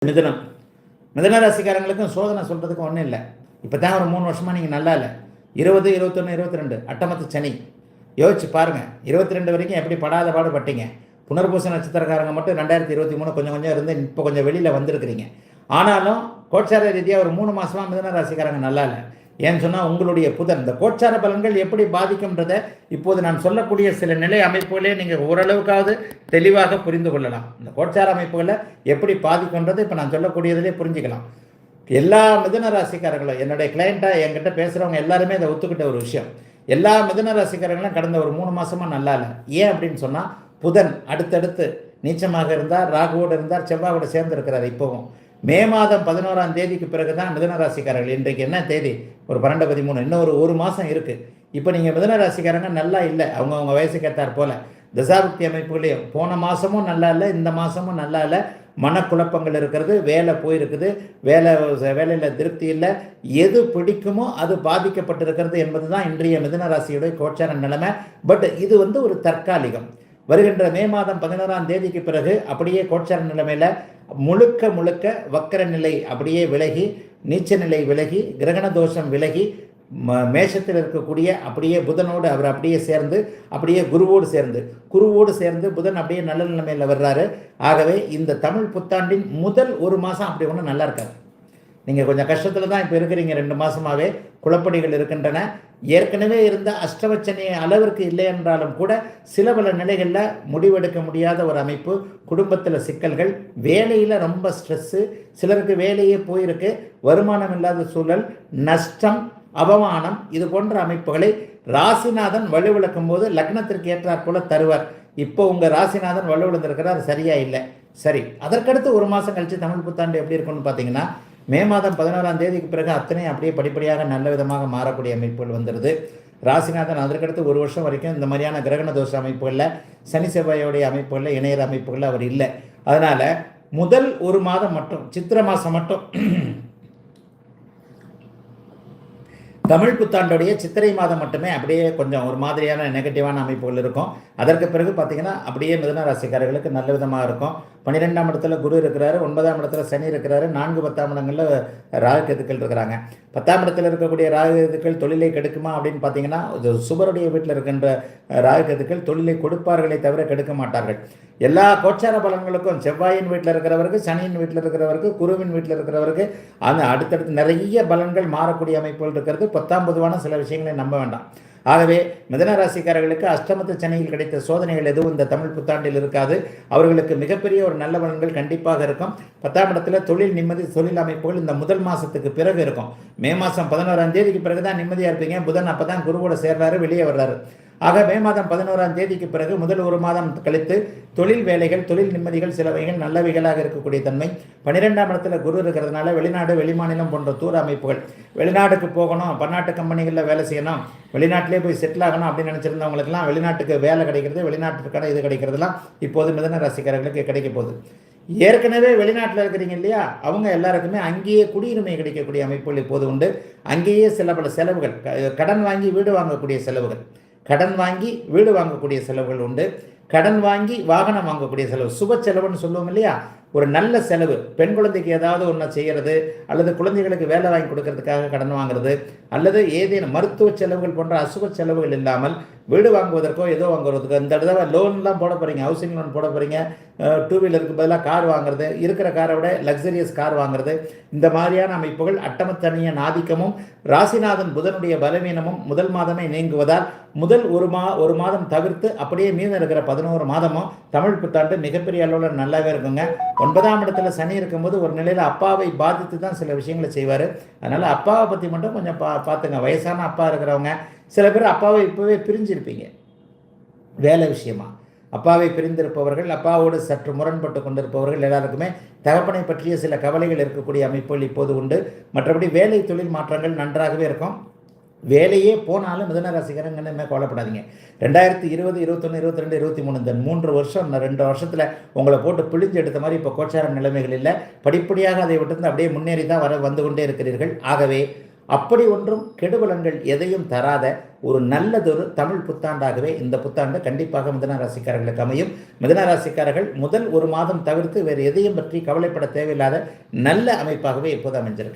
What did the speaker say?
மிதுனம் மிதுன ராசிக்காரங்களுக்கும் சோதனை சொல்கிறதுக்கு ஒன்றும் இல்லை. இப்போ தான் ஒரு 3 வருஷமாக நீங்கள் நல்லா இல்லை. 20, 21, 22 அட்டமத்து சனி. யோசிச்சு பாருங்கள், 22 வரைக்கும் எப்படி படாத பாடுபட்டீங்க. புனர்பூச நட்சத்திரக்காரங்க மட்டும் 2023 கொஞ்சம் கொஞ்சம் இருந்து இப்போ கொஞ்சம் வெளியில் வந்திருக்கிறீங்க. ஆனாலும் கோட்சார ரீதியாக ஒரு 3 மாதமாக மிதுன ராசிக்காரங்க நல்லா இல்லை. ஏன்னு சொன்னால் உங்களுடைய புதன் இந்த கோட்சார பலன்கள் எப்படி பாதிக்கும்ன்றதை இப்போது நான் சொல்லக்கூடிய சில நிலை அமைப்புகளே நீங்கள் ஓரளவுக்காவது தெளிவாக புரிந்து கொள்ளலாம். இந்த கோட்சார அமைப்புகளை எப்படி பாதிக்கும்ன்றதை இப்போ நான் சொல்லக்கூடியதிலே புரிஞ்சுக்கலாம். எல்லா மிதுன ராசிக்காரங்களும் என்னுடைய கிளைண்ட்டாக என்கிட்ட பேசுகிறவங்க எல்லாருமே இதை ஒத்துக்கிட்ட ஒரு விஷயம். எல்லா மிதுன ராசிக்காரங்களும் கடந்த ஒரு 3 மாதமாக நல்லா இல்லை. ஏன் அப்படின்னு சொன்னால் புதன் அடுத்தடுத்து நீச்சமாக இருந்தார், ராகுவோடு இருந்தார், செவ்வாயோட சேர்ந்து இருக்கிறார். இப்போவும் மே மாதம் 11ஆம் தேதிக்கு பிறகு தான் மிதுன ராசிக்காரர்கள், இன்றைக்கு என்ன தேதி, ஒரு 12, 13, இன்னும் ஒரு மாதம் இருக்குது. இப்போ நீங்கள் மிதுன ராசிக்காரங்க நல்லா இல்லை. அவங்க வயசுக்கு ஏற்றார் போல் தசாபக்தி அமைப்புகளையும் போன மாதமும் நல்லா இல்லை, இந்த மாதமும் நல்லா இல்லை. மனக்குழப்பங்கள் இருக்கிறது, வேலை போயிருக்குது, வேலையில் திருப்தி இல்லை, எது பிடிக்குமோ அது பாதிக்கப்பட்டிருக்கிறது என்பது தான் இன்றைய மிதுன ராசியுடைய கோச்சார நிலைமை. பட் இது ஒரு தற்காலிகம். வருகின்ற மே மாதம் 11ஆம் தேதிக்கு பிறகு அப்படியே கோச்சார நிலைமையில் முழுக்க வக்கர நிலை அப்படியே விலகி, நீச்ச நிலை விலகி, கிரகண தோஷம் விலகி, மேஷத்தில் இருக்கக்கூடிய அப்படியே புதனோடு அவர் அப்படியே சேர்ந்து, அப்படியே குருவோடு சேர்ந்து புதன் அப்படியே நல்ல நிலைமையில் வர்றாரு. ஆகவே இந்த தமிழ் புத்தாண்டின் முதல் 1 மாதம் அப்படி ஒன்றும் நல்லா இருக்காது. நீங்கள் கொஞ்சம் கஷ்டத்தில் தான் இப்போ இருக்கிறீங்க. 2 மாதமாகவே குழப்படிகள் இருக்கின்றன. ஏற்கனவே இருந்த அஷ்டமச்சனி அளவிற்கு இல்லை என்றாலும் கூட சில பல நிலைகளில் முடிவெடுக்க முடியாத ஒரு அமைப்பு, குடும்பத்தில் சிக்கல்கள், வேலையில் ரொம்ப ஸ்ட்ரெஸ்ஸு, சிலருக்கு வேலையே போயிருக்கு, வருமானம் இல்லாத சூழல், நஷ்டம், அவமானம், இது போன்ற அமைப்புகளை ராசிநாதன் வலுவிழக்கும் போது லக்னத்திற்கு ஏற்றாற் போல தருவார். இப்போ உங்கள் ராசிநாதன் வலுவிழந்திருக்கிறார், சரியா இல்லை. சரி, அதற்கடுத்து 1 மாதம் கழித்து தமிழ் புத்தாண்டு எப்படி இருக்குன்னு பார்த்தீங்கன்னா, மே மாதம் 11ஆம் தேதிக்கு பிறகு அத்தனை அப்படியே படிப்படியாக நல்ல விதமாக மாறக்கூடிய அமைப்புகள் வந்துடுது. ராசிநாதன் அதற்கடுத்து 1 வருஷம் வரைக்கும் இந்த மாதிரியான கிரகண தோஷ அமைப்புகளில், சனி செவ்வாயோடைய அமைப்புகளில், இணையர் அமைப்புகளில் அவர் இல்லை. அதனால் முதல் 1 மாதம் மட்டும், சித்திரை மாதம் மட்டும், தமிழ் புத்தாண்டுடைய சித்திரை மாதம் மட்டுமே அப்படியே கொஞ்சம் ஒரு மாதிரியான நெகட்டிவான அமைப்புகள் இருக்கும். அதற்கு பிறகு பார்த்தீங்கன்னா அப்படியே மிதுன ராசிக்காரர்களுக்கு நல்ல விதமாக இருக்கும். 12ஆம் இடத்துல குரு இருக்கிறாரு, 9ஆம் இடத்துல சனி இருக்கிறாரு, 4, 10ஆம் இடங்களில் ராகு கேதுக்கள் இருக்கிறாங்க. 10ஆம் இடத்துல இருக்கக்கூடிய ராகு கேதுக்கள் தொழிலை கெடுக்குமா அப்படின்னு பார்த்தீங்கன்னா, சுபருடைய வீட்டில் இருக்கின்ற ராகு கேதுக்கள் தொழிலை கொடுப்பார்களே தவிர கெடுக்க மாட்டார்கள். எல்லா கோச்சார பலன்களுக்கும் செவ்வாயின் வீட்டில் இருக்கிறவருக்கு, சனியின் வீட்டில் இருக்கிறவருக்கு, குருவின் வீட்டில் இருக்கிறவருக்கு அந்த அடுத்தடுத்து நிறைய பலன்கள் மாறக்கூடிய அமைப்புகள் இருக்கிறது. 10ஆம் பொதுவான சில விஷயங்களை நம்ப வேண்டாம். ஆகவே மிதுன ராசிக்காரர்களுக்கு அஷ்டமத்து சனியில் கிடைத்த சோதனைகள் எதுவும் இந்த தமிழ் புத்தாண்டில் இருக்காது. அவர்களுக்கு மிகப்பெரிய ஒரு நல்ல பலன்கள் கண்டிப்பாக இருக்கும். 10ஆம் இடத்துல தொழில் நிம்மதி, தொழில் அமைப்புகள் இந்த முதல் மாதத்துக்கு பிறகு இருக்கும். மே மாதம் 11ஆம் தேதிக்கு பிறகு தான் நிம்மதியாக இருப்பீங்க. புதன் அப்போ தான் குருவோட சேர்றாரு, வெளியே வர்றாரு. ஆக மே மாதம் 11ஆம் தேதிக்கு பிறகு முதல் 1 மாதம் கழித்து தொழில் வேலைகள், தொழில் நிம்மதிகள், சிலவைகள் நல்லவைகளாக இருக்கக்கூடிய தன்மை. 12ஆம் இடத்துல குரு இருக்கிறதுனால வெளிநாடு, வெளிமாநிலம் போன்ற தூர அமைப்புகள், வெளிநாட்டுக்கு போகணும், பன்னாட்டு கம்பெனிகளில் வேலை செய்யணும், வெளிநாட்டிலே போய் செட்டில் ஆகணும் அப்படின்னு நினச்சிருந்தவங்களுக்குலாம் வெளிநாட்டுக்கு வேலை கிடைக்கிறது, வெளிநாட்டுக்கான இது கிடைக்கிறதுலாம் இப்போது மிதுன ராசிக்காரர்களுக்கு கிடைக்க போகுது. ஏற்கனவே வெளிநாட்டில் இருக்கிறீங்க இல்லையா, அவங்க எல்லாருக்குமே அங்கேயே குடியுரிமை கிடைக்கக்கூடிய அமைப்புகள் இப்போது உண்டு. அங்கேயே சில பல செலவுகள், கடன் வாங்கி வீடு வாங்கக்கூடிய செலவுகள், கடன் வாங்கி வீடு வாங்கக்கூடிய செலவுகள் உண்டு. கடன் வாங்கி வாகனம் வாங்கக்கூடிய செலவு, சுப செலவுன்னு சொல்லுவோம் இல்லையா, ஒரு நல்ல செலவு, பெண் குழந்தைக்கு ஏதாவது ஒன்று செய்கிறது, அல்லது குழந்தைகளுக்கு வேலை வாங்கி கொடுக்கறதுக்காக கடன் வாங்குறது, அல்லது ஏதேனும் மருத்துவ செலவுகள் போன்ற அசுப செலவுகள் இல்லாமல் வீடு வாங்குவதற்கோ ஏதோ வாங்குறதுக்கோ, இந்த தடவை லோன்லாம் போட போகிறீங்க, ஹவுசிங் லோன் போட போகிறீங்க, 2 வீலருக்கு பதிலாக கார் வாங்குறது, இருக்கிற காரை விட லக்ஸரியஸ் கார் வாங்குறது, இந்த மாதிரியான அமைப்புகள் அட்டமத்தனியின் ஆதிக்கமும் ராசிநாதன் புதனுடைய பலவீனமும் முதல் மாதமே நீங்குவதால் முதல் 1 மாதம் தவிர்த்து அப்படியே மீதம் இருக்கிற 11 மாதமும் தமிழ் புத்தாண்டு மிகப்பெரிய அளவில் நல்லாவே இருக்குங்க. 9ஆம் இடத்துல சனி இருக்கும்போது ஒரு நிலையில் அப்பாவை பாதித்து தான் சில விஷயங்களை செய்வார். அதனால் அப்பாவை பற்றி மட்டும் கொஞ்சம் பார்த்துங்க. வயசான அப்பா இருக்கிறவங்க, சில பேர் அப்பாவை இப்போவே பிரிஞ்சிருப்பீங்க வேலை விஷயமா. அப்பாவை பிரிந்திருப்பவர்கள், அப்பாவோடு சற்று முரண்பட்டு கொண்டிருப்பவர்கள் எல்லாருக்குமே தகப்பனை பற்றிய சில கவலைகள் இருக்கக்கூடிய அமைப்புகள் இப்போது உண்டு. மற்றபடி வேலை தொழில் மாற்றங்கள் நன்றாகவே இருக்கும். வேலையே போனாலும் மிதுன ராசிக்காரங்க கவலைப்படாதீங்க. 2020, 21, 22, 23 இந்த 3 வருஷம், 2 வருஷத்தில் உங்களை போட்டு பிழிஞ்சு எடுத்த மாதிரி இப்போ கோச்சார நிலைமைகள் இல்லை. படிப்படியாக அதை விட்டு அப்படியே முன்னேறி தான் வந்து கொண்டே இருக்கிறீர்கள். ஆகவே அப்படி ஒன்றும் கெடுபலன்கள் எதையும் தராத ஒரு நல்லதொரு தமிழ் புத்தாண்டாகவே இந்த புத்தாண்டு கண்டிப்பாக மிதுன ராசிக்காரர்களுக்கு அமையும். மிதுன ராசிக்காரர்கள் முதல் ஒரு மாதம் தவிர்த்து வேறு எதையும் பற்றி கவலைப்பட தேவையில்லாத நல்ல அமைப்பாகவே இப்போது அமைஞ்சிருக்கு.